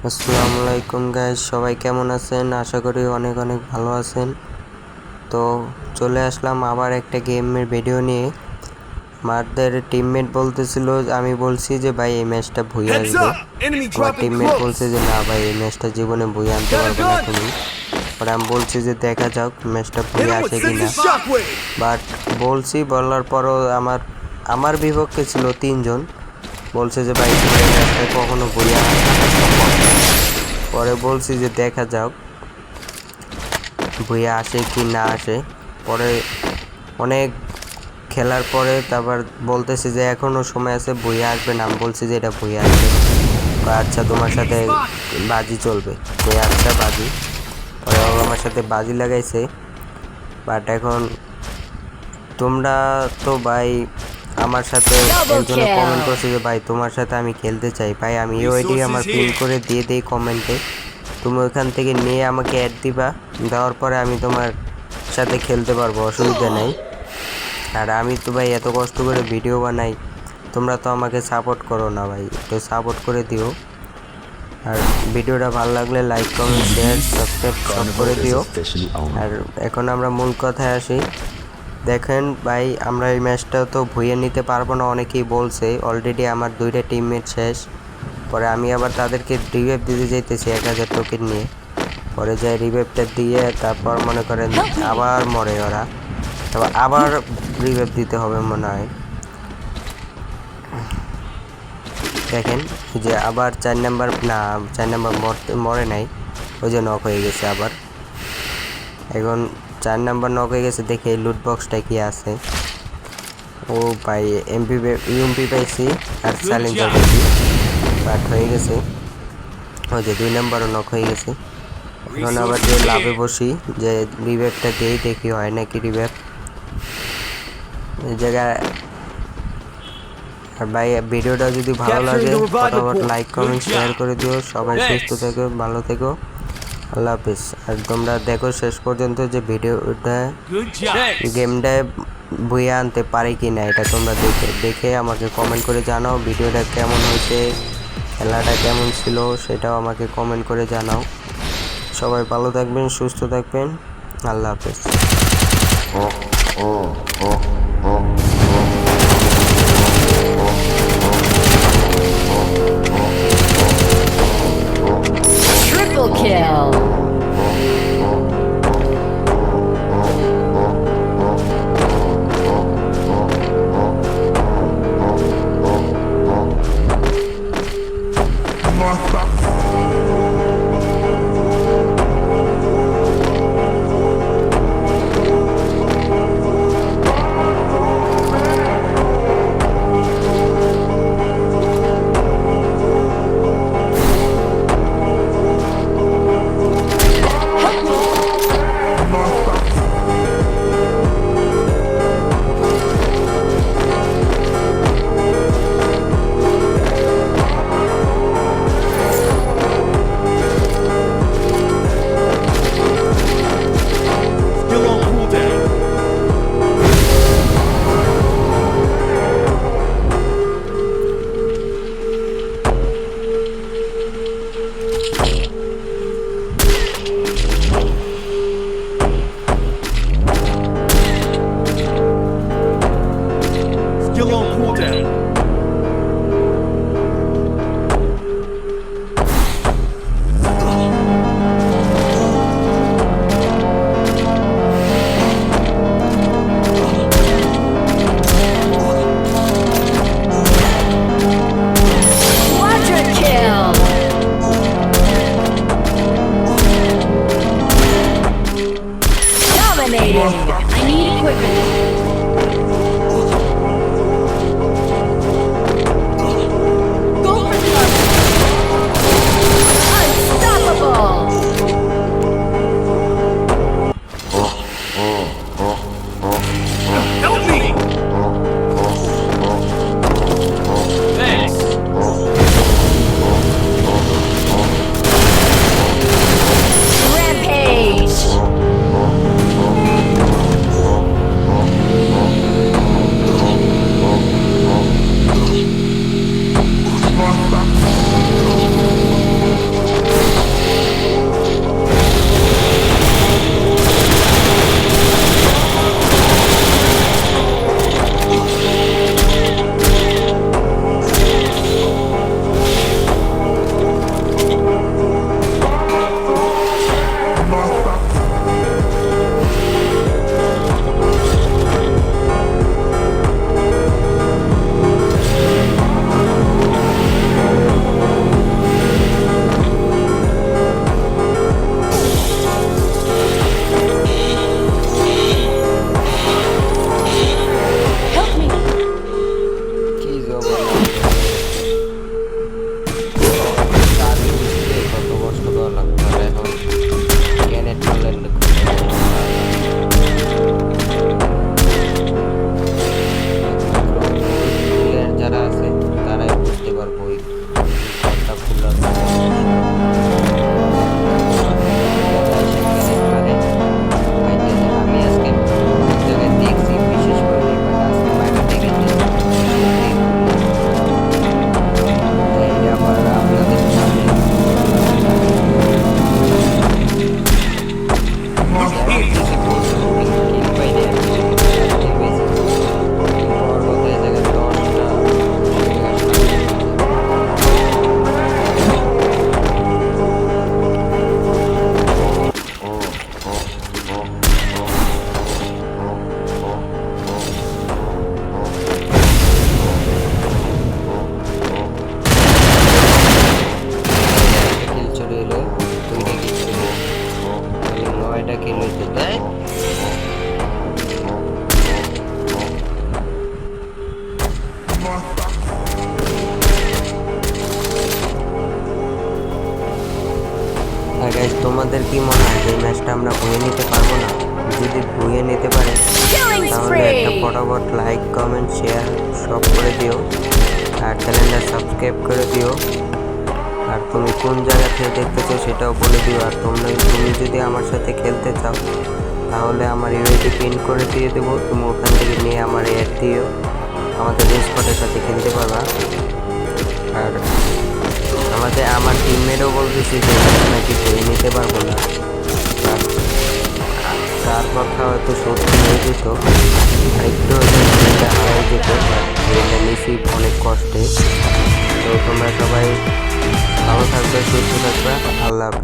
আসসালামু আলাইকুম গাইস, সবাই কেমন আছেন? আশা করি অনেক অনেক ভালো আছেন। তো চলে আসলাম আবার একটা গেমের ভিডিও নিয়ে। আমাদের টিমমেট বলতেছিল, আমি বলছি যে ভাই এই ম্যাচটা ভুইয়া আসবে। আমার টিমমেট বলছে যে না ভাই এই ম্যাচটা জীবনে ভুইয়া আনতে পারবে না তুমি। পরে আমি বলছি যে দেখা যাক ম্যাচটা ভুইয়া আসে কিনা। বাট বলার পরও আমার বিপক্ষে ছিল 3 জন। বলছে যে ভাই তোমার এই ম্যাচটা কখনো ভুইয়া আনা সম্ভব না। পরে বলছি যে দেখা যাক ভুইয়া আসে কি না আসে। পরে অনেক খেলার পরে তারপর বলতেছে যে এখনও সময় আছে, ভুইয়া আসবে না। আমি বলছি যে এটা ভুইয়া আসবে। আচ্ছা তোমার সাথে বাজি চলবে। আচ্ছা বাজি। পরে ও আমার সাথে বাজি লাগাইছে। বাট এখন তোমরা তো ভাই আমার সাথে একজনে কমেন্ট করছে যে ভাই তোমার সাথে আমি খেলতে চাই। ভাই আমি ওইটি আমার পিন করে দিয়ে দেই কমেন্টে। তুমি ওইখান থেকে নিয়ে আমাকে অ্যাড দিবা, দেওয়ার পরে আমি তোমার সাথে খেলতে পারবো, অসুবিধা নেই। আর আমি তো ভাই এত কষ্ট করে ভিডিও বানাই, তোমরা তো আমাকে সাপোর্ট করো না ভাই, একটু সাপোর্ট করে দিও। আর ভিডিওটা ভালো লাগলে লাইক কমেন্ট শেয়ার সাবস্ক্রাইব সব করে দিও। আর এখন আমরা মূল কথায় আসি। দেখেন ভাই আমরা এই ম্যাচটা তো ভুইয়ে নিতে পারবো না, অনেকেই বলছে। অলরেডি আমার 2টা টিমমেট শেষ। পরে আমি আবার তাদেরকে রিভাইভ দিতে যাইতেছি 1000 টোকেন নিয়ে। পরে যাই রিভাইভটা দিয়ে তারপর মনে করেন আবার মরে ওরা, তারপর আবার রিভাইভ দিতে হবে মনে হয়। দেখেন যে আবার 4 নাম্বার মরে নাই, ওই যে নক হয়ে গেছে আবার। এখন 4 নাম্বার নক হয়ে গেছে। দেখে এই লুট বক্সটা কি আছে। ও ভাই ইউএমপি পাইছি আর চ্যালেঞ্জার পাইছি, বাট হয়ে গেছে। ওই যে 2 নাম্বারও নক হয়ে গেছে। এখন আবার যে লাভে বসি, যে রিভাইভটা দিয়েই দেখি হয় নাকি রিভাইভ এই জায়গায়। আর ভাই ভিডিওটা যদি ভালো লাগে ফটাফট লাইক কমেন্ট শেয়ার করে দিও। সবাই সুস্থ থেকো, ভালো থেকো, আল্লাহ হাফিজ। আর তোমরা দেখো শেষ পর্যন্ত যে ভিডিওটা গেমটায় বইয়ে আনতে পারে কি না, এটা তোমরা দেখে আমাকে কমেন্ট করে জানাও। ভিডিওটা কেমন হয়েছে, খেলাটা কেমন ছিল সেটাও আমাকে কমেন্ট করে জানাও। সবাই ভালো থাকবেন, সুস্থ থাকবেন, আল্লাহ হাফিজ। Triple kill! গাইস তোমাদের কি মনে হয় যে এই ম্যাচটা আমরা বয়ে নিতে পারবো না? যদি বয়ে নিতে পারে Killing তাহলে একটা spree! ফটাফট লাইক কমেন্ট শেয়ার সব করে দিও, আর চ্যানেলটা সাবস্ক্রাইব করে দিও। আর তুমি কোন জায়গা থেকে দেখতেছো সেটাও বলে দিও। আর তুমি যদি আমার সাথে খেলতে চাও তাহলে আমার ইউআইডি পিন করে দিয়ে দেবো, তুমি ওখান থেকে নিয়ে আমার অ্যাড দিও, আমাদের স্পটের সাথে খেলতে পারবা। আর আমার টিমমেটও বলতেছি যে নাকি ধরে নিতে পারবো না, তার কথা হয়তো সত্যি হয়ে যেত, আরেকটু হয়তো গেমটা হারাই যেত, গেমটা নিয়েছি অনেক কষ্টে। তো তোমরা সবাই ভালো থাকবে, সুস্থ থাকবে, আল্লাহ হাফেজ।